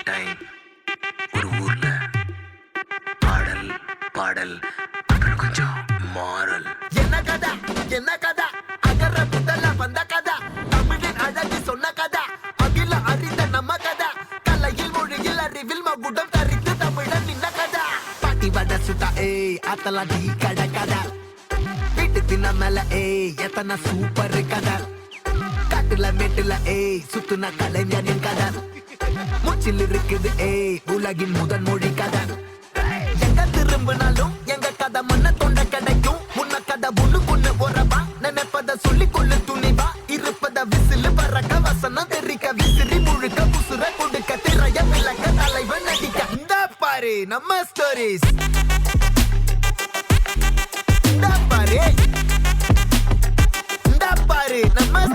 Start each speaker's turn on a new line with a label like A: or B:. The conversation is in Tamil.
A: டைம் ஒரு ஊர்ல பாடல் பாடல் அப்புறம் கொஞ்சம் மாறல்.
B: என்ன கதை என்ன கதை அகர முதல வந்த கதை தமிழின் அழகு சொன்ன கதை அகில அறிந்த நம்ம கதை கலையில் மொழியில் அறிவில் மகுடம் தரித்து தமிழன் நின்ன கதை பாட்டி வட சுட்டா ஏய் அத்தலாம் டீ கடை கதை வீட்டு தின்ன மேல ஏய் எத்தனை சூப்பர் கதை காட்டுல மேட்டுல ஏய் சுத்துன கலைஞனின் கதை மூச்சில் இருக்குது ஏய் உலகின் முதன் மொழி கதை எங்க திரும்பினாலும் எங்க கதை மண்ண தொண்ட கிடைக்கும் முன்ன கதை ஒண்ணு உறவா நினைப்பத சொல்லி கொள்ளு துணிவா இருப்பத விசிலு பறக்க வசனம் தெரிக்க விசிறி முழுக்க புசுர கொடுக்க திரைய விளக்க தலைவன் நடிக்க இந்த பாரு நம்ம ஸ்டோரிஸ் இந்த பாரு நம்ம